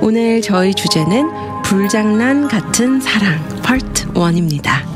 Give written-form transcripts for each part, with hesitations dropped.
오늘 저희 주제는 불장난 같은 사랑 파트 1입니다.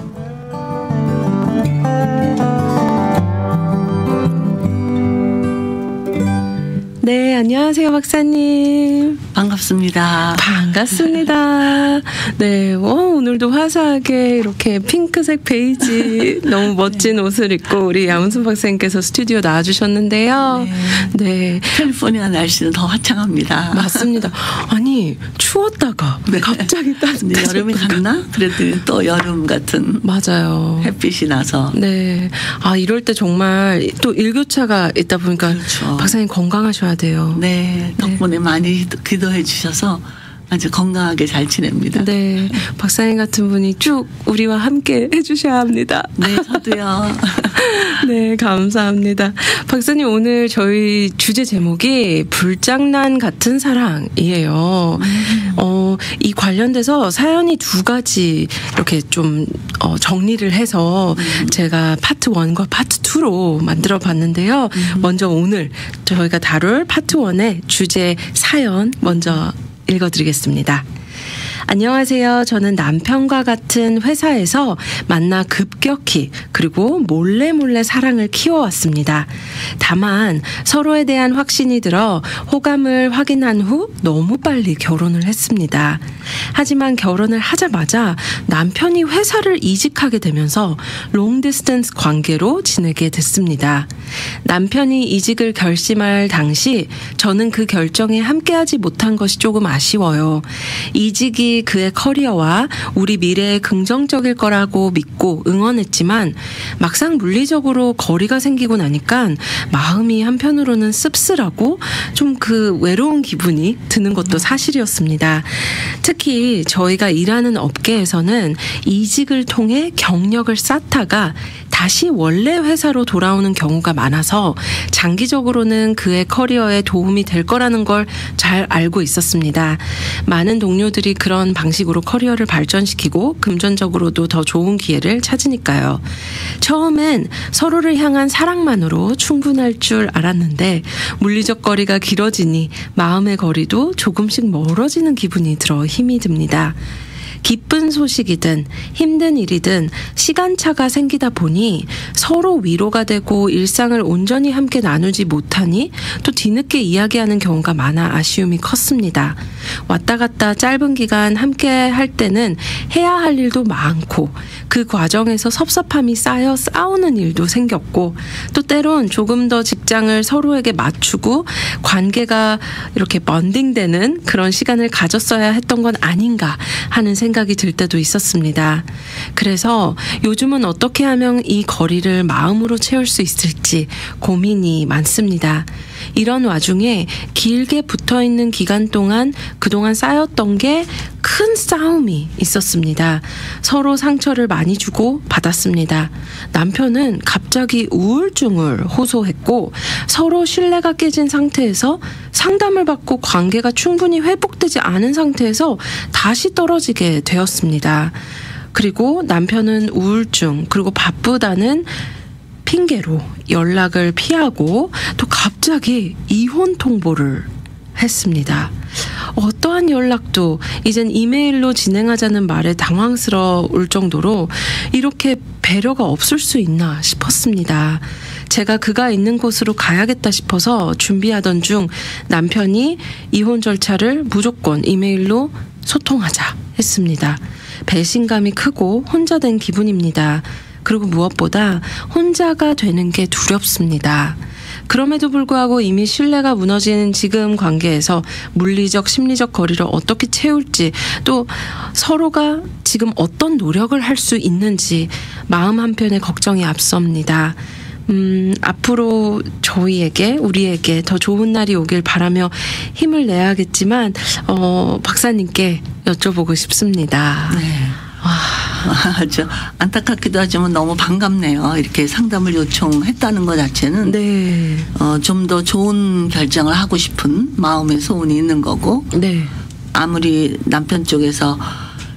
네, 안녕하세요, 박사님. 반갑습니다. 반갑습니다. 네, 오늘도 화사하게 이렇게 핑크색 베이지 너무 멋진 옷을 입고 우리 양은순 박사님께서 스튜디오 나와주셨는데요. 네. 캘리포니아 날씨는 더 화창합니다. 맞습니다. 아니, 추웠다가 갑자기 따뜻해졌다가. 여름이 갔나? 그랬더니 또 여름 같은. 맞아요. 햇빛이 나서. 네. 아, 이럴 때 정말 또 일교차가 있다 보니까 그렇죠. 박사님 건강하셔야 돼요. 네. 덕분에 많이 기도해 주셔서 아주 건강하게 잘 지냅니다. 네. 박사님 같은 분이 쭉 우리와 함께 해주셔야 합니다. 네, 저도요. 네, 감사합니다. 박사님, 오늘 저희 주제 제목이 불장난 같은 사랑이에요. 이 관련돼서 사연이 두 가지 이렇게 좀 정리를 해서 제가 파트 1과 파트 2로 만들어 봤는데요. 먼저 오늘 저희가 다룰 파트 1의 주제 사연 먼저 읽어드리겠습니다. 안녕하세요. 저는 남편과 같은 회사에서 만나 급격히 그리고 몰래 사랑을 키워왔습니다. 다만 서로에 대한 확신이 들어 호감을 확인한 후 너무 빨리 결혼을 했습니다. 하지만 결혼을 하자마자 남편이 회사를 이직하게 되면서 롱 디스턴스 관계로 지내게 됐습니다. 남편이 이직을 결심할 당시 저는 그 결정에 함께하지 못한 것이 조금 아쉬워요. 이직이 그의 커리어와 우리 미래에 긍정적일 거라고 믿고 응원했지만 막상 물리적으로 거리가 생기고 나니까 마음이 한편으로는 씁쓸하고 좀 그 외로운 기분이 드는 것도 사실이었습니다. 특히 저희가 일하는 업계에서는 이직을 통해 경력을 쌓다가 다시 원래 회사로 돌아오는 경우가 많아서 장기적으로는 그의 커리어에 도움이 될 거라는 걸 잘 알고 있었습니다. 많은 동료들이 그런 방식으로 커리어를 발전시키고 금전적으로도 더 좋은 기회를 찾으니까요. 처음엔 서로를 향한 사랑만으로 충분할 줄 알았는데 물리적 거리가 길어지니 마음의 거리도 조금씩 멀어지는 기분이 들어 힘이 듭니다. 기쁜 소식이든 힘든 일이든 시간차가 생기다 보니 서로 위로가 되고 일상을 온전히 함께 나누지 못하니 또 뒤늦게 이야기하는 경우가 많아 아쉬움이 컸습니다. 왔다 갔다 짧은 기간 함께 할 때는 해야 할 일도 많고 그 과정에서 섭섭함이 쌓여 싸우는 일도 생겼고 또 때론 조금 더 직장을 서로에게 맞추고 관계가 이렇게 번딩되는 그런 시간을 가졌어야 했던 건 아닌가 하는 생각이 들 때도 있었습니다. 그래서 요즘은 어떻게 하면 이 거리를 마음으로 채울 수 있을지 고민이 많습니다. 이런 와중에 길게 붙어있는 기간 동안 그동안 쌓였던 게 큰 싸움이 있었습니다. 서로 상처를 많이 주고 받았습니다. 남편은 갑자기 우울증을 호소했고 서로 신뢰가 깨진 상태에서 상담을 받고 관계가 충분히 회복되지 않은 상태에서 다시 떨어지게 되었습니다. 그리고 남편은 우울증 그리고 바쁘다는 핑계로 연락을 피하고 또 갑자기 이혼 통보를 했습니다. 어떠한 연락도 이젠 이메일로 진행하자는 말에 당황스러울 정도로 이렇게 배려가 없을 수 있나 싶었습니다. 제가 그가 있는 곳으로 가야겠다 싶어서 준비하던 중 남편이 이혼 절차를 무조건 이메일로 소통하자 했습니다. 배신감이 크고 혼자 된 기분입니다. 그리고 무엇보다 혼자가 되는 게 두렵습니다. 그럼에도 불구하고 이미 신뢰가 무너진 지금 관계에서 물리적, 심리적 거리를 어떻게 채울지 또 서로가 지금 어떤 노력을 할 수 있는지 마음 한편에 걱정이 앞섭니다. 앞으로 저희에게 우리에게 더 좋은 날이 오길 바라며 힘을 내야겠지만 박사님께 여쭤보고 싶습니다. 네. 아주 안타깝기도 하지만 너무 반갑네요. 이렇게 상담을 요청했다는 것 자체는 네. 좀 더 좋은 결정을 하고 싶은 마음의 소원이 있는 거고 네. 아무리 남편 쪽에서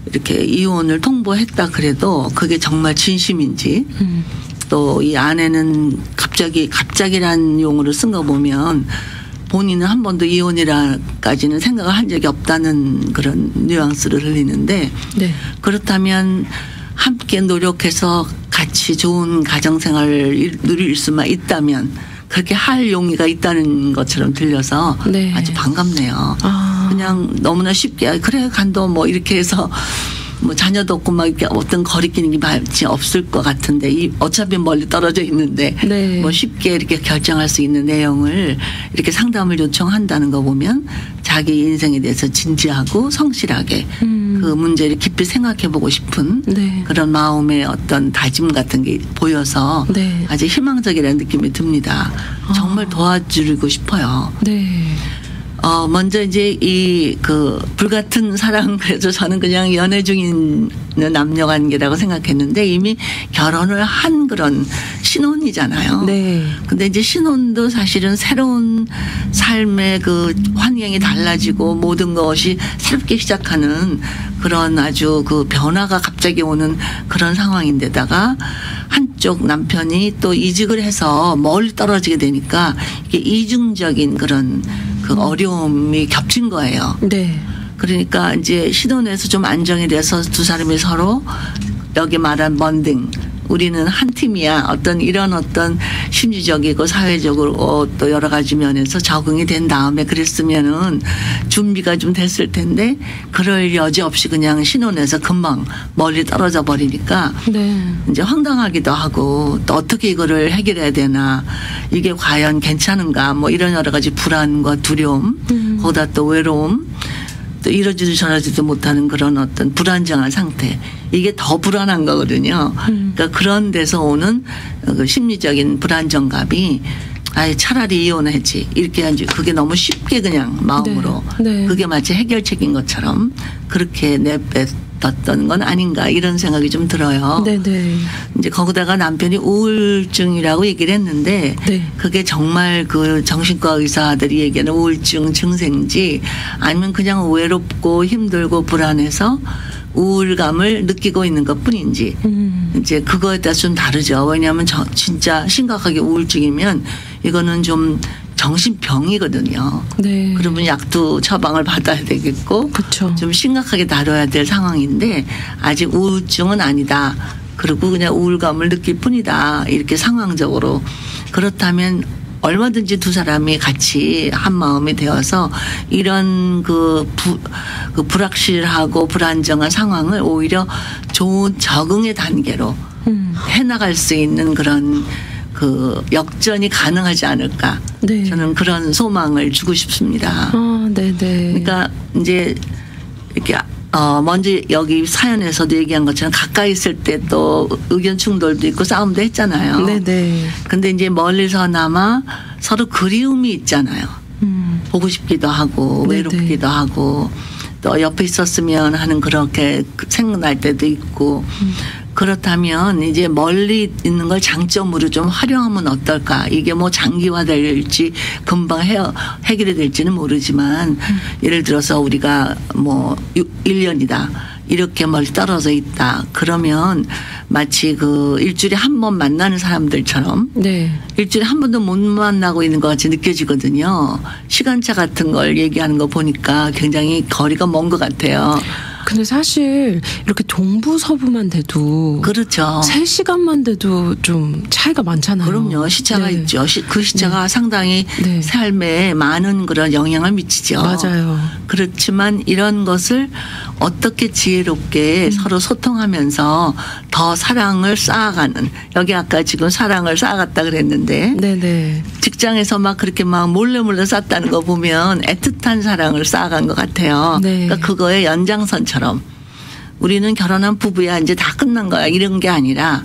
이렇게 이혼을 통보했다 그래도 그게 정말 진심인지 또 이 아내는 갑자기란 용어를 쓴 거 보면 본인은 한 번도 이혼이라까지는 생각을 한 적이 없다는 그런 뉘앙스를 흘리는데 네. 그렇다면 함께 노력해서 같이 좋은 가정생활을 누릴 수만 있다면 그렇게 할 용의가 있다는 것처럼 들려서 네. 아주 반갑네요. 아. 그냥 너무나 쉽게 그래 간도 뭐 이렇게 해서 뭐 자녀도 없고 막 이렇게 어떤 거리끼는 게 많지 없을 것 같은데 어차피 멀리 떨어져 있는데 네. 뭐 쉽게 이렇게 결정할 수 있는 내용을 이렇게 상담을 요청한다는 거 보면 자기 인생에 대해서 진지하고 성실하게 그 문제를 깊이 생각해 보고 싶은 네. 그런 마음의 어떤 다짐 같은 게 보여서 네. 아주 희망적이라는 느낌이 듭니다. 정말 도와주고 싶어요. 네. 먼저 이제 이 그 불같은 사랑 그래서 저는 그냥 연애 중인 남녀 관계라고 생각했는데 이미 결혼을 한 그런 신혼이잖아요. 네. 근데 이제 신혼도 사실은 새로운 삶의 그 환경이 달라지고 모든 것이 새롭게 시작하는 그런 아주 그 변화가 갑자기 오는 그런 상황인데다가 한쪽 남편이 또 이직을 해서 멀리 떨어지게 되니까 이게 이중적인 그런 그 어려움이 겹친 거예요. 네. 그러니까 이제 신혼에서 좀 안정이 돼서 두 사람이 서로 여기 말한 번딩 우리는 한 팀이야 어떤 이런 어떤 심리적이고 사회적으로 또 여러 가지 면에서 적응이 된 다음에 그랬으면은 준비가 좀 됐을 텐데 그럴 여지 없이 그냥 신혼에서 금방 멀리 떨어져 버리니까 네. 이제 황당하기도 하고 또 어떻게 이거를 해결해야 되나 이게 과연 괜찮은가 뭐 이런 여러 가지 불안과 두려움 거기다 또 외로움 또 이러지도 저러지도 못하는 그런 어떤 불안정한 상태 이게 더 불안한 거거든요. 그러니까 그런 데서 오는 그 심리적인 불안정감이 아예 차라리 이혼하지 이렇게 하지 그게 너무 쉽게 그냥 마음으로 네. 네. 그게 마치 해결책인 것처럼 그렇게 내뱉었던 건 아닌가 이런 생각이 좀 들어요. 네네. 이제 거기다가 남편이 우울증이라고 얘기를 했는데 네. 그게 정말 그 정신과 의사들이 얘기하는 우울증 증세인지 아니면 그냥 외롭고 힘들고 불안해서 우울감을 느끼고 있는 것 뿐인지 이제 그거에 따라 좀 다르죠. 왜냐하면 진짜 심각하게 우울증이면 이거는 좀 정신병이거든요. 네. 그러면 약도 처방을 받아야 되겠고 그쵸. 좀 심각하게 다뤄야 될 상황인데 아직 우울증은 아니다. 그리고 그냥 우울감을 느낄 뿐이다. 이렇게 상황적으로. 그렇다면 얼마든지 두 사람이 같이 한 마음이 되어서 이런 그 불확실하고 불안정한 상황을 오히려 좋은 적응의 단계로 해나갈 수 있는 그런 그 역전이 가능하지 않을까. 네. 저는 그런 소망을 주고 싶습니다. 네네. 그러니까 이제 이렇게 먼저 여기 사연에서도 얘기한 것처럼 가까이 있을 때 또 의견 충돌도 있고 싸움도 했잖아요. 네네. 근데 이제 멀리서나마 서로 그리움이 있잖아요. 보고 싶기도 하고 네네. 외롭기도 하고 또 옆에 있었으면 하는 그렇게 생각날 때도 있고 그렇다면 이제 멀리 있는 걸 장점으로 좀 활용하면 어떨까. 이게 뭐 장기화될지 금방 해결이 될지는 모르지만 예를 들어서 우리가 뭐 1년이다. 이렇게 멀리 떨어져 있다. 그러면 마치 그 일주일에 한 번 만나는 사람들처럼 네. 일주일에 한 번도 못 만나고 있는 것 같이 느껴지거든요. 시간차 같은 걸 얘기하는 거 보니까 굉장히 거리가 먼 것 같아요. 근데 사실 이렇게 동부 서부만 돼도 그렇죠. 3시간만 돼도 좀 차이가 많잖아요. 그럼요. 시차가 네. 있죠. 그 시차가 네. 상당히 네. 삶에 많은 그런 영향을 미치죠. 맞아요. 그렇지만 이런 것을 어떻게 지혜롭게 서로 소통하면서 더 사랑을 쌓아가는 여기 아까 지금 사랑을 쌓아갔다 그랬는데 네네. 직장에서 막 그렇게 막 몰래 쌓았다는 거 보면 애틋한 사랑을 쌓아간 것 같아요. 네. 그러니까 그거의 연장선처럼 우리는 결혼한 부부야 이제 다 끝난 거야 이런 게 아니라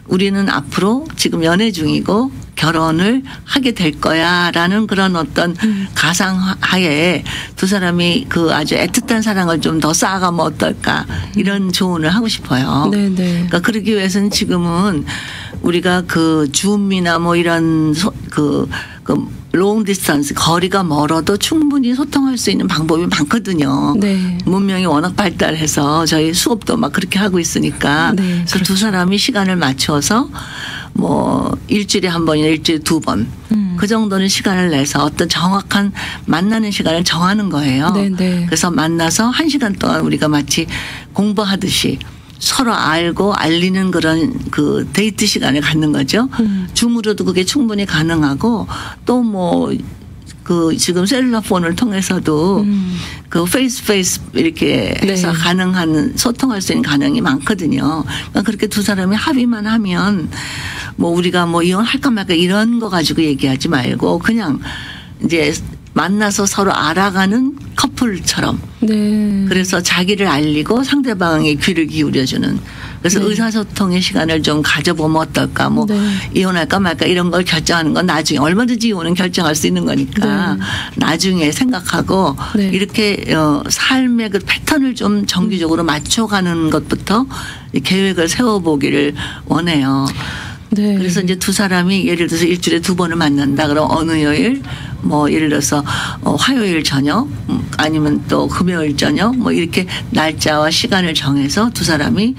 우리는 앞으로 지금 연애 중이고 결혼을 하게 될 거야라는 그런 어떤 가상하에 두 사람이 그 아주 애틋한 사랑을 좀 더 쌓아가면 어떨까 이런 조언을 하고 싶어요. 네네. 그러니까 그러기 위해서는 지금은 우리가 그 줌이나 뭐 이런 롱 디스턴스 거리가 멀어도 충분히 소통할 수 있는 방법이 많거든요. 네. 문명이 워낙 발달해서 저희 수업도 막 그렇게 하고 있으니까 네, 그래서 두 사람이 시간을 맞춰서 뭐 일주일에 한 번이나 일주일에 두 번. 그 정도는 시간을 내서 어떤 정확한 만나는 시간을 정하는 거예요. 네네. 그래서 만나서 1시간 동안 우리가 마치 공부하듯이 서로 알고 알리는 그런 그 데이트 시간을 갖는 거죠. 줌으로도 그게 충분히 가능하고 또 뭐 그 지금 셀룰러 폰을 통해서도 그 페이스 이렇게 해서 네. 가능한 소통할 수 있는 가능이 많거든요. 그러니까 그렇게 두 사람이 합의만 하면 뭐 우리가 뭐 이혼할까 말까 이런 거 가지고 얘기하지 말고 그냥 이제 만나서 서로 알아가는 커플처럼. 네. 그래서 자기를 알리고 상대방의 귀를 기울여주는. 그래서 네. 의사소통의 시간을 좀 가져보면 어떨까. 뭐 네. 이혼할까 말까 이런 걸 결정하는 건 나중에 얼마든지 이혼은 결정할 수 있는 거니까 네. 나중에 생각하고 네. 이렇게 삶의 그 패턴을 좀 정기적으로 맞춰가는 것부터 계획을 세워보기를 원해요. 네. 그래서 이제 두 사람이 예를 들어서 일주일에 두 번을 만난다. 그럼 어느 요일 뭐 예를 들어서 화요일 저녁 아니면 또 금요일 저녁 뭐 이렇게 날짜와 시간을 정해서 두 사람이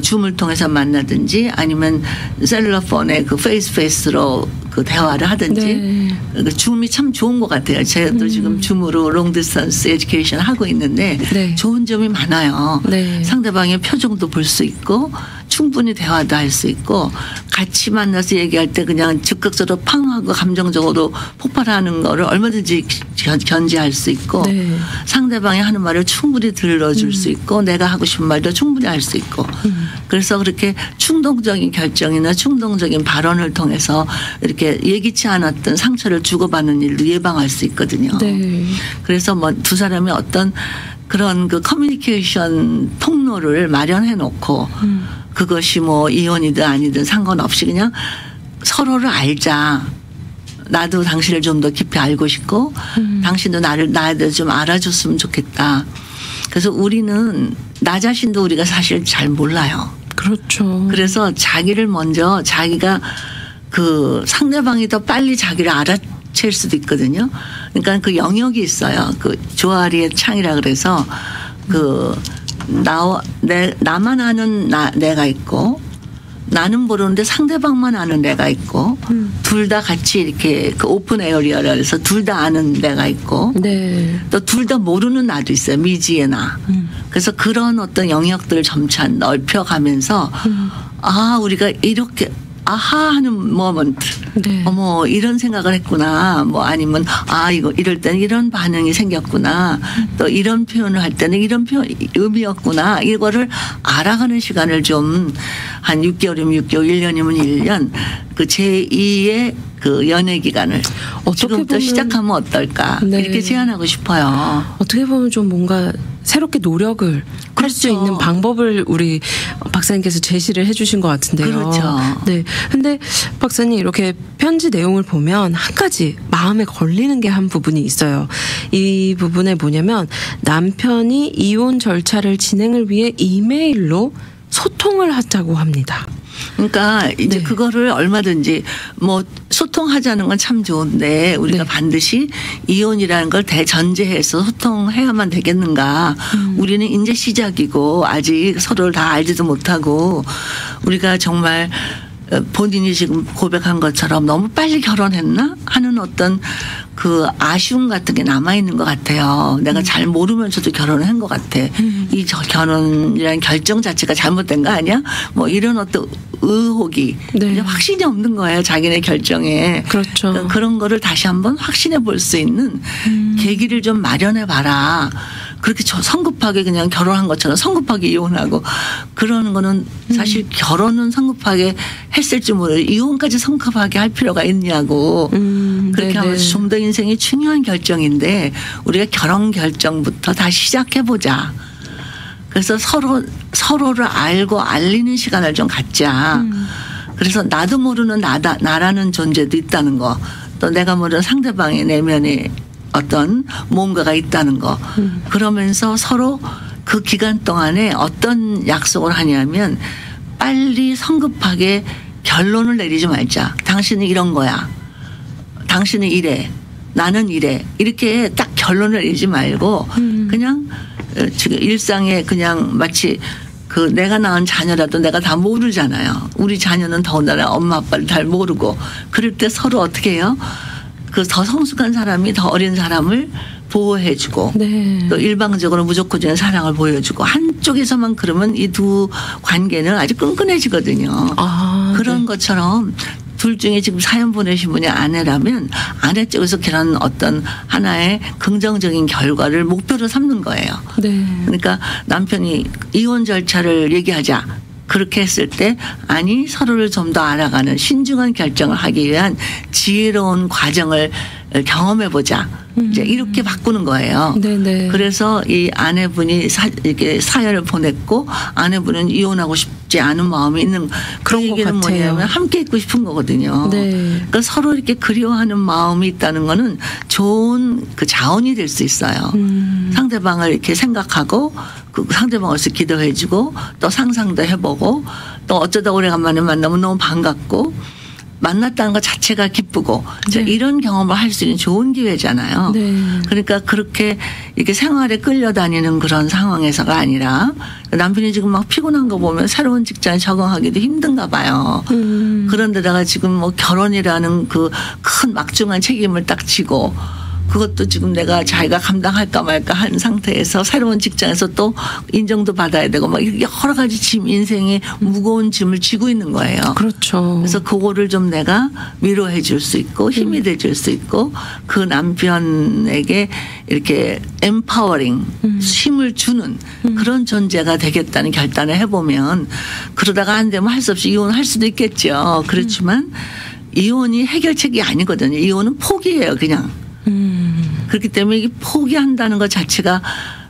줌을 통해서 만나든지 아니면 셀룰러 폰에 그 페이스로 그 대화를 하든지 네. 그 줌이 참 좋은 것 같아요. 제가 또 지금 줌으로 롱 디스턴스 에듀케이션 하고 있는데 네. 좋은 점이 많아요. 네. 상대방의 표정도 볼 수 있고 충분히 대화도 할 수 있고 같이 만나서 얘기할 때 그냥 즉각적으로 팡 하고 감정적으로 폭발하는 거를 얼마든지 견제할 수 있고 네. 상대방이 하는 말을 충분히 들어줄 수 있고 내가 하고 싶은 말도 충분히 할 수 있고 그래서 그렇게 충동적인 결정이나 충동적인 발언을 통해서 이렇게 예기치 않았던 상처를 주고받는 일도 예방할 수 있거든요. 네. 그래서 뭐 두 사람이 어떤 그런 그 커뮤니케이션 통로를 마련해 놓고 그것이 뭐 이혼이든 아니든 상관없이 그냥 서로를 알자. 나도 당신을 좀 더 깊이 알고 싶고 당신도 나에 대해서 좀 알아줬으면 좋겠다. 그래서 우리는 나 자신도 우리가 사실 잘 몰라요. 그렇죠. 그래서 자기를 먼저 자기가 그 상대방이 더 빨리 자기를 알아챌 수도 있거든요. 그러니까 그 영역이 있어요. 그 조아리의 창이라 그래서 그 나만 아는 내가 있고 나는 모르는데 상대방만 아는 내가 있고 둘 다 같이 이렇게 그 오픈 에어리어라 해서 둘 다 아는 내가 있고 네. 또 둘 다 모르는 나도 있어요. 미지의 나. 그래서 그런 어떤 영역들을 점차 넓혀가면서 아 우리가 이렇게 아하 하는 모먼트. 네. 어머 이런 생각을 했구나. 뭐 아니면 아 이거 이럴 때는 이런 반응이 생겼구나. 또 이런 표현을 할 때는 이런 의미였구나. 이거를 알아가는 시간을 좀 한 6개월이면 6개월, 1년이면 1년 그 제2의 그 연애 기간을 지금부터 시작하면 어떨까. 네. 이렇게 제안하고 싶어요. 어떻게 보면 좀 뭔가 새롭게 노력을 할 수 그렇죠. 있는 방법을 우리 박사님께서 제시를 해주신 것 같은데요. 그렇죠. 네. 근데 박사님 이렇게 편지 내용을 보면 한 가지 마음에 걸리는 게 한 부분이 있어요. 이 부분에 뭐냐면 남편이 이혼 절차를 진행을 위해 이메일로 소통을 하자고 합니다. 그러니까 이제 네. 그거를 얼마든지 뭐 소통하자는 건 참 좋은데 우리가 네. 반드시 이혼이라는 걸 대전제해서 소통해야만 되겠는가. 우리는 이제 시작이고 아직 서로를 다 알지도 못하고 우리가 정말 본인이 지금 고백한 것처럼 너무 빨리 결혼했나 하는 어떤 그 아쉬움 같은 게 남아있는 것 같아요. 내가 잘 모르면서도 결혼을 한 것 같아. 이 결혼이라는 결정 자체가 잘못된 거 아니야? 뭐 이런 어떤 의혹이 네. 확신이 없는 거예요. 자기네 결정에. 그렇죠. 그러니까 그런 거를 다시 한번 확신해 볼 수 있는 계기를 좀 마련해 봐라. 그렇게 성급하게 그냥 결혼한 것처럼 성급하게 이혼하고 그러는 거는 사실 결혼은 성급하게 했을지 모르고 이혼까지 성급하게 할 필요가 있냐고. 그렇게 하면서 좀 더 인생이 중요한 결정인데 우리가 결혼 결정부터 다시 시작해 보자. 그래서 서로를 알고 알리는 시간을 좀 갖자. 그래서 나도 모르는 나라는 존재도 있다는 거. 또 내가 모르는 상대방의 내면에 어떤 뭔가가 있다는 거. 그러면서 서로 그 기간 동안에 어떤 약속을 하냐면 빨리 성급하게 결론을 내리지 말자. 당신은 이런 거야. 당신은 이래. 나는 이래. 이렇게 딱 결론을 내리지 말고 그냥 지금 일상에 그냥 마치 그 내가 낳은 자녀라도 내가 다 모르잖아요. 우리 자녀는 더군다나 엄마 아빠를 잘 모르고 그럴 때 서로 어떻게 해요? 그 더 성숙한 사람이 더 어린 사람을 보호해주고 네. 또 일방적으로 무조건적인 사랑을 보여주고 한쪽에서만 그러면 이 두 관계는 아주 끈끈해지거든요. 아, 그런 네. 것처럼 둘 중에 지금 사연 보내신 분이 아내라면 아내 쪽에서 그런 어떤 하나의 긍정적인 결과를 목표로 삼는 거예요. 네. 그러니까 남편이 이혼 절차를 얘기하자. 그렇게 했을 때 아니 서로를 좀 더 알아가는 신중한 결정을 하기 위한 지혜로운 과정을 경험해 보자. 이제 이렇게 바꾸는 거예요. 네네. 그래서 이 아내분이 이렇게 사연을 보냈고 아내분은 이혼하고 싶지 않은 마음이 있는 그런 그 것 얘기는 같아요. 뭐냐면 함께 있고 싶은 거거든요. 네. 그러니까 서로 이렇게 그리워하는 마음이 있다는 거는 좋은 그 자원이 될 수 있어요. 상대방을 이렇게 생각하고 그 상대방을 위해서 기도해주고 또 상상도 해보고 또 어쩌다 오래간만에 만나면 너무 반갑고 만났다는 것 자체가 기쁘고 네. 이런 경험을 할 수 있는 좋은 기회잖아요. 네. 그러니까 그렇게 이렇게 생활에 끌려다니는 그런 상황에서가 아니라 남편이 지금 막 피곤한 거 보면 새로운 직장에 적응하기도 힘든가 봐요. 그런데다가 지금 뭐 결혼이라는 그 큰 막중한 책임을 딱 지고 그것도 지금 내가 자기가 감당할까 말까 한 상태에서 새로운 직장에서 또 인정도 받아야 되고 막 이렇게 여러 가지 짐 인생의 무거운 짐을 지고 있는 거예요. 그렇죠. 그래서 그거를 좀 내가 위로해 줄 수 있고 힘이 돼 줄 수 있고 그 남편에게 이렇게 엠파워링 힘을 주는 그런 존재가 되겠다는 결단을 해보면 그러다가 안 되면 할 수 없이 이혼할 수도 있겠죠. 그렇지만 이혼이 해결책이 아니거든요. 이혼은 포기예요, 그냥. 그렇기 때문에 이 포기한다는 것 자체가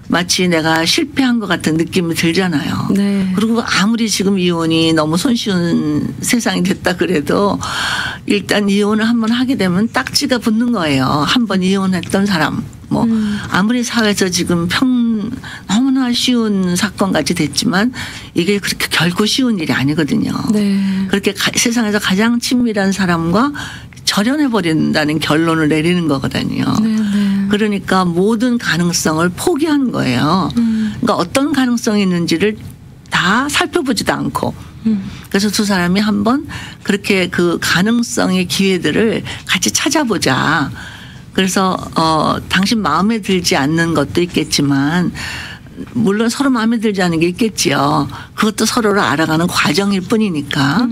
마치 내가 실패한 것 같은 느낌이 들잖아요. 네. 그리고 아무리 지금 이혼이 너무 손쉬운 세상이 됐다 그래도 일단 이혼을 한번 하게 되면 딱지가 붙는 거예요. 한번 이혼했던 사람. 뭐 아무리 사회에서 지금 너무나 쉬운 사건 같이 됐지만 이게 그렇게 결코 쉬운 일이 아니거든요. 네. 그렇게 세상에서 가장 친밀한 사람과 절연해 버린다는 결론을 내리는 거거든요. 네. 그러니까 모든 가능성을 포기하는 거예요. 그러니까 어떤 가능성이 있는지를 다 살펴보지도 않고 그래서 두 사람이 한번 그렇게 그 가능성의 기회들을 같이 찾아보자. 그래서 당신 마음에 들지 않는 것도 있겠지만 물론 서로 마음에 들지 않는 게 있겠지요. 그것도 서로를 알아가는 과정일 뿐이니까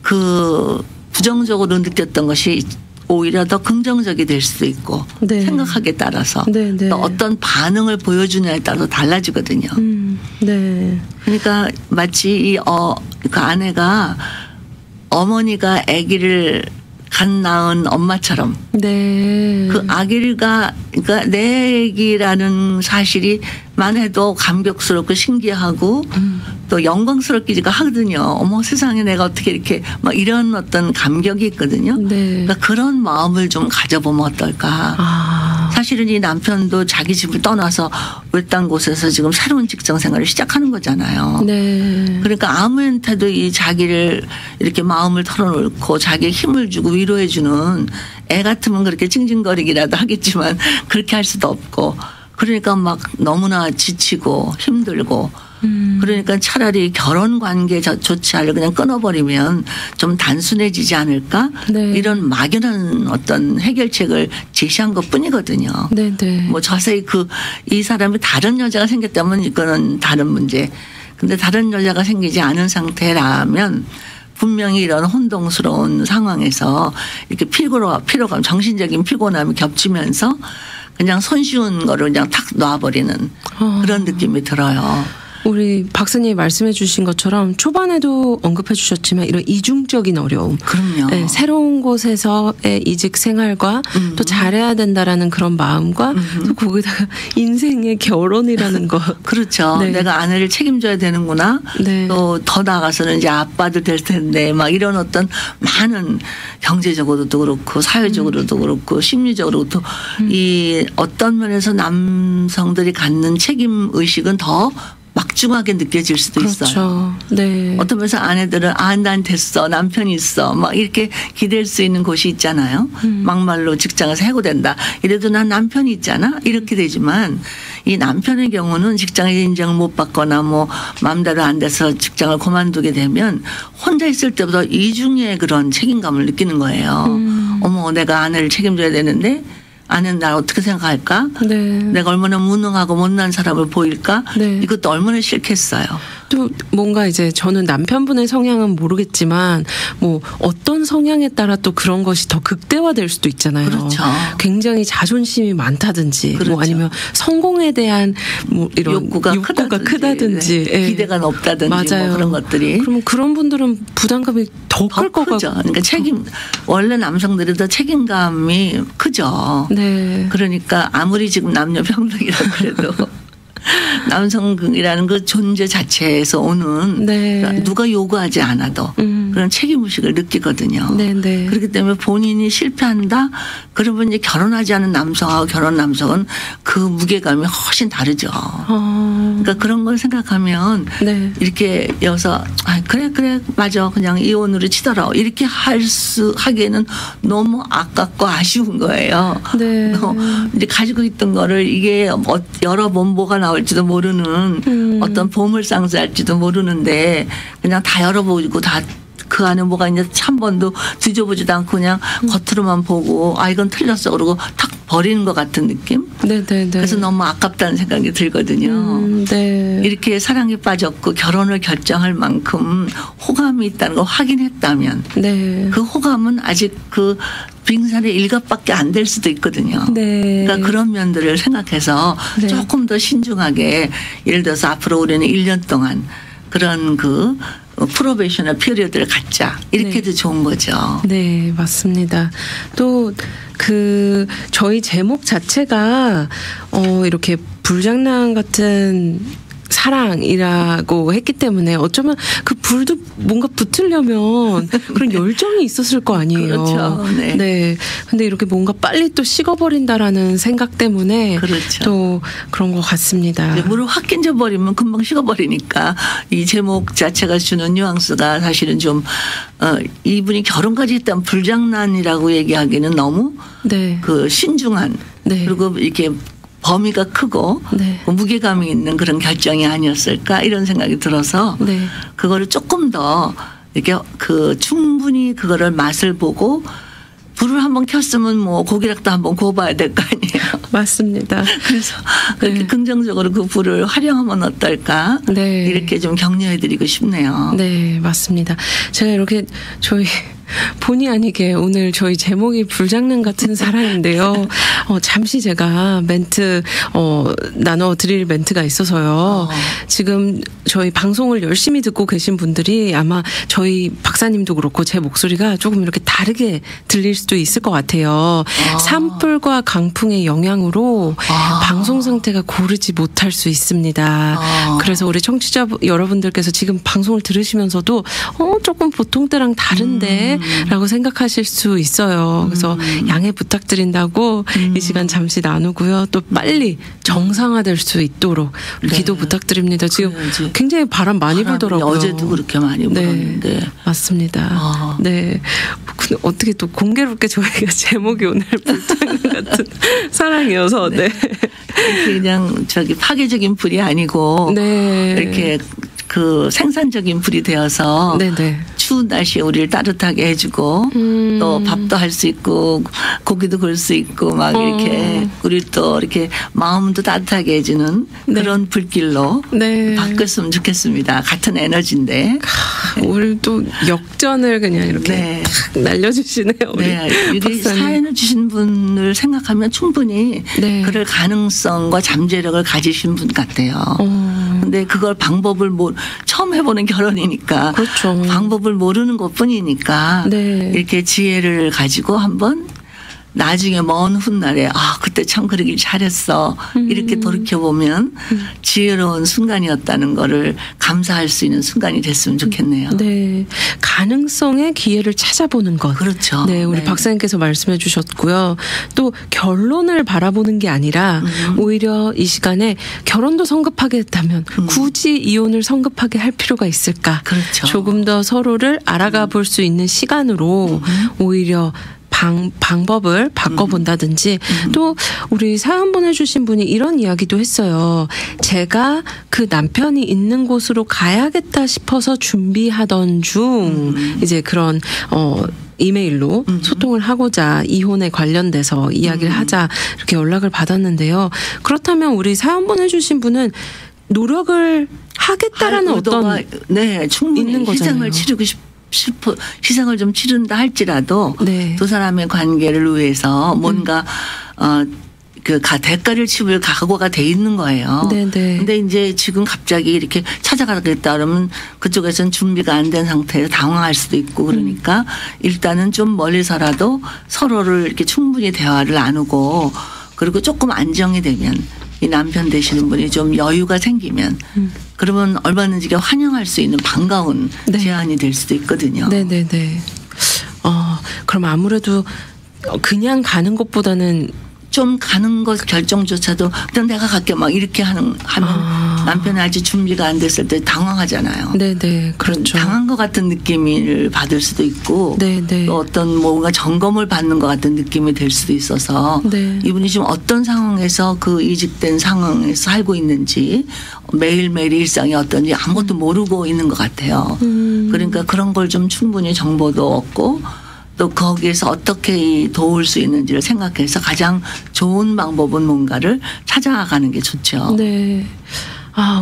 그 부정적으로 느꼈던 것이 오히려 더 긍정적이 될 수도 있고 네. 생각하기에 따라서 네, 네. 또 어떤 반응을 보여주냐에 따라서 달라지거든요. 네. 그러니까 마치 그 아내가 어머니가 아기를 갓 낳은 엄마처럼 네. 그 아기가 그러니까 내 아기라는 사실이만 해도 감격스럽고 신기하고 또 영광스럽기가 하거든요. 어머 세상에 내가 어떻게 이렇게 막 이런 어떤 감격이 있거든요. 네. 그러니까 그런 마음을 좀 가져보면 어떨까. 아. 사실은 이 남편도 자기 집을 떠나서 외딴 곳에서 지금 새로운 직장 생활을 시작하는 거잖아요. 네. 그러니까 아무한테도 이 자기를 이렇게 마음을 털어놓고 자기의 힘을 주고 위로해 주는 애 같으면 그렇게 징징거리기라도 하겠지만 그렇게 할 수도 없고 그러니까 막 너무나 지치고 힘들고 그러니까 차라리 결혼 관계조차를 그냥 끊어버리면 좀 단순해지지 않을까 네. 이런 막연한 어떤 해결책을 제시한 것뿐이거든요. 네네. 뭐 자세히 이 사람이 다른 여자가 생겼다면 이거는 다른 문제. 근데 다른 여자가 생기지 않은 상태라면 분명히 이런 혼동스러운 상황에서 이렇게 피로감, 정신적인 피곤함이 겹치면서 그냥 손쉬운 거를 그냥 탁 놔버리는 그런 느낌이 들어요. 우리 박사님이 말씀해 주신 것처럼 초반에도 언급해 주셨지만 이런 이중적인 어려움. 그럼요. 네, 새로운 곳에서의 이직 생활과 또 잘해야 된다라는 그런 마음과 또 거기다가 인생의 결혼이라는 것. 그렇죠. 네. 내가 아내를 책임져야 되는구나. 네. 또 더 나아가서는 이제 아빠도 될 텐데 막 이런 어떤 많은 경제적으로도 그렇고 사회적으로도 그렇고 심리적으로도 이 어떤 면에서 남성들이 갖는 책임 의식은 더 막중하게 느껴질 수도 그렇죠. 있어요. 네. 어떤 면에서 아내들은 난 됐어, 남편이 있어, 막 이렇게 기댈 수 있는 곳이 있잖아요. 막말로 직장에서 해고된다. 이래도 난 남편이 있잖아. 이렇게 되지만 이 남편의 경우는 직장에 인정을 못 받거나 뭐 마음대로 안 돼서 직장을 그만두게 되면 혼자 있을 때보다 이중의 그런 책임감을 느끼는 거예요. 어머, 내가 아내를 책임져야 되는데 아내는 날 어떻게 생각할까? 네. 내가 얼마나 무능하고 못난 사람을 보일까? 네. 이것도 얼마나 싫겠어요. 또 뭔가 이제 저는 남편분의 성향은 모르겠지만 뭐 어떤 성향에 따라 또 그런 것이 더 극대화될 수도 있잖아요. 그렇죠. 굉장히 자존심이 많다든지 그렇죠. 뭐 아니면 성공에 대한 뭐 이런 욕구가 크다든지 네. 예. 기대가 높다든지 맞아요. 뭐 그런 것들이. 그러면 그런 분들은 부담감이 더 클 것 크죠. 같고. 그러니까 원래 남성들이 더 책임감이 크죠. 네. 그러니까 아무리 지금 남녀 평등이라고 그래도 남성이라는 그 존재 자체에서 오는 네. 누가 요구하지 않아도 그런 책임의식을 느끼거든요. 네, 네. 그렇기 때문에 본인이 실패한다? 그러면 이제 결혼하지 않은 남성하고 결혼 남성은 그 무게감이 훨씬 다르죠. 그러니까 그런 걸 생각하면 네. 이렇게 여기서 그래 맞아 그냥 이혼으로 치더라 이렇게 하기에는 너무 아깝고 아쉬운 거예요. 네. 이제 가지고 있던 거를 이게 열어보면 뭐가 나올지도 모르는 어떤 보물상자일지도 모르는데 그냥 다 열어보고 다 그 안에 뭐가 있는지 한 번도 뒤져보지도 않고 그냥 겉으로만 보고 이건 틀렸어 그러고 탁 버리는 것 같은 느낌? 네네네. 그래서 너무 아깝다는 생각이 들거든요. 네. 이렇게 사랑에 빠졌고 결혼을 결정할 만큼 호감이 있다는 걸 확인했다면 네. 그 호감은 아직 그 빙산의 일각밖에 안 될 수도 있거든요. 네. 그러니까 그런 면들을 생각해서 네. 조금 더 신중하게 예를 들어서 앞으로 우리는 1년 동안 그런 그 프로베셔널 피리어드를 갖자 이렇게 해도 좋은 거죠. 네, 맞습니다. 또 저희 제목 자체가 이렇게 불장난 같은 사랑이라고 했기 때문에 어쩌면 그 불도 뭔가 붙으려면 그런 열정이 있었을 거 아니에요. 그렇죠. 네. 네. 근데 이렇게 뭔가 빨리 또 식어버린다라는 생각 때문에 그렇죠. 또 그런 것 같습니다. 물을 확 끼얹어버리면 금방 식어버리니까 이 제목 자체가 주는 뉘앙스가 사실은 좀 이분이 결혼까지 했다면 불장난이라고 얘기하기는 너무 네. 그 신중한 네. 그리고 이렇게 범위가 크고 네. 무게감이 있는 그런 결정이 아니었을까 이런 생각이 들어서 네. 그거를 조금 더 이렇게 충분히 그거를 맛을 보고 불을 한번 켰으면 뭐 고기락도 한번 구워봐야 될 거 아니에요. 맞습니다. 그래서 그렇게 네. 긍정적으로 그 불을 활용하면 어떨까 네. 이렇게 좀 격려해드리고 싶네요. 네, 맞습니다. 제가 이렇게 저희 본의 아니게 오늘 저희 제목이 불장난 같은 사랑인데요. 잠시 제가 멘트 나눠드릴 멘트가 있어서요. 지금 저희 방송을 열심히 듣고 계신 분들이 아마 저희 박사님도 그렇고 제 목소리가 조금 이렇게 다르게 들릴 수도 있을 것 같아요. 산불과 강풍의 영향으로 방송 상태가 고르지 못할 수 있습니다. 그래서 우리 청취자 여러분들께서 지금 방송을 들으시면서도 조금 보통 때랑 다른데 라고 생각하실 수 있어요. 그래서 양해 부탁드린다고 이 시간 잠시 나누고요. 또 빨리 정상화될 수 있도록 기도 부탁드립니다. 지금 그래야지. 굉장히 바람 많이 불더라고요. 어제도 그렇게 많이 불었는데. 네, 맞습니다. 네. 근데 어떻게 또 공개롭게 저희가 제목이 오늘 불장난 같은 사랑이어서 네. 그냥 파괴적인 불이 아니고 네. 이렇게 그 생산적인 불이 되어서 네네. 추운 날씨에 우리를 따뜻하게 해주고 또 밥도 할 수 있고 고기도 구울 수 있고 막 이렇게 우리 또 이렇게 마음도 따뜻하게 해주는 네. 그런 불길로 네. 바꿨으면 좋겠습니다. 같은 에너지인데. 오늘 또 역전을 그냥 이렇게 네. 탁 날려주시네요. 우리 네, 여기 박사님. 사연을 주신 분을 생각하면 충분히 네. 그럴 가능성과 잠재력을 가지신 분 같아요. 근데 그걸 방법을 처음 해보는 결혼이니까 그렇죠. 방법을 모르는 것뿐이니까 네. 이렇게 지혜를 가지고 한번 나중에 먼 훗날에 그때 참 그러길 잘했어 이렇게 돌이켜보면 지혜로운 순간이었다는 거를 감사할 수 있는 순간이 됐으면 좋겠네요. 네, 가능성의 기회를 찾아보는 것. 그렇죠. 네, 우리 네. 박사님께서 말씀해 주셨고요. 또 결론을 바라보는 게 아니라 오히려 이 시간에 결혼도 성급하게 했다면 굳이 이혼을 성급하게 할 필요가 있을까? 그렇죠. 조금 더 서로를 알아가 볼 수 있는 시간으로 오히려 방법을 바꿔본다든지 또 우리 사연 보내주신 분이 이런 이야기도 했어요. 제가 그 남편이 있는 곳으로 가야겠다 싶어서 준비하던 중 이제 그런 이메일로 소통을 하고자 이혼에 관련돼서 이야기를 하자 이렇게 연락을 받았는데요. 그렇다면 우리 사연 보내주신 분은 노력을 하겠다라는 어떤 네, 충분히 있는 거잖아요. 희생을 치르고 희생을 좀 치른다 할지라도 네. 두 사람의 관계를 위해서 뭔가 대가를 치를 각오가 돼 있는 거예요. 네네. 근데 이제 지금 갑자기 이렇게 찾아가겠다 그러면 그쪽에서는 준비가 안 된 상태에서 당황할 수도 있고 그러니까 일단은 좀 멀리서라도 서로를 이렇게 충분히 대화를 나누고 그리고 조금 안정이 되면 이 남편 되시는 분이 좀 여유가 생기면 그러면 얼마든지 환영할 수 있는 반가운 네. 제안이 될 수도 있거든요. 네네네. 그럼 아무래도 그냥 가는 것보다는 좀 가는 것 결정조차도 그냥 내가 갈게 막 이렇게 하면 남편이 아직 준비가 안 됐을 때 당황하잖아요. 네네 그렇죠. 당한 것 같은 느낌을 받을 수도 있고 네네. 또 어떤 뭔가 점검을 받는 것 같은 느낌이 될 수도 있어서 네. 이분이 지금 어떤 상황에서 그 이직된 상황에서 살고 있는지 매일매일 일상이 어떤지 아무것도 모르고 있는 것 같아요. 그러니까 그런 걸 좀 충분히 정보도 얻고 또 거기에서 어떻게 도울 수 있는지를 생각해서 가장 좋은 방법은 뭔가를 찾아가는 게 좋죠. 네.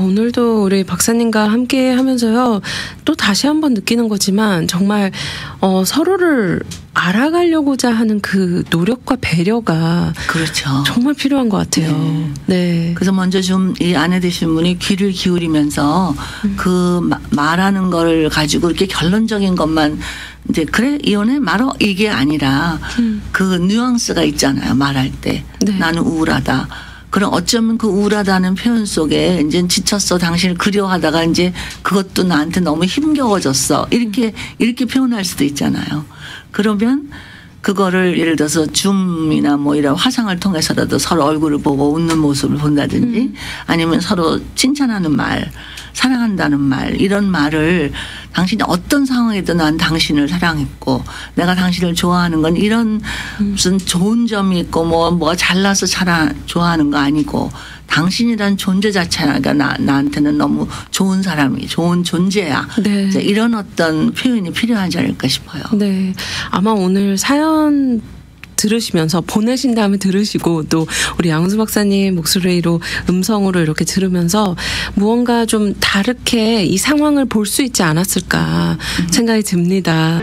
오늘도 우리 박사님과 함께 하면서요. 또 다시 한번 느끼는 거지만 정말 서로를 알아가려고자 하는 그 노력과 배려가 그렇죠. 정말 필요한 것 같아요. 네. 그래서 먼저 좀 이 아내 되신 분이 귀를 기울이면서 그 말하는 걸 가지고 이렇게 결론적인 것만 이제 그래 이혼해 말어 이게 아니라 그 뉘앙스가 있잖아요. 말할 때 네. 나는 우울하다. 그럼 어쩌면 그 우울하다는 표현 속에 이제 지쳤어 당신을 그리워하다가 이제 그것도 나한테 너무 힘겨워졌어 이렇게 표현할 수도 있잖아요. 그러면 그거를 예를 들어서 줌이나 뭐 이런 화상을 통해서라도 서로 얼굴을 보고 웃는 모습을 본다든지 아니면 서로 칭찬하는 말 사랑한다는 말 이런 말을 당신이 어떤 상황에도 난 당신을 사랑했고 내가 당신을 좋아하는 건 이런 무슨 좋은 점이 있고 뭐가 잘나서 좋아하는 거 아니고 당신이란 존재 자체가 나한테는 너무 좋은 사람이 좋은 존재야. 네. 이런 어떤 표현이 필요하지 않을까 싶어요. 네. 아마 오늘 사연 들으시면서 보내신 다음에 들으시고 또 우리 양수 박사님 목소리로 음성으로 이렇게 들으면서 무언가 좀 다르게 이 상황을 볼 수 있지 않았을까 생각이 듭니다.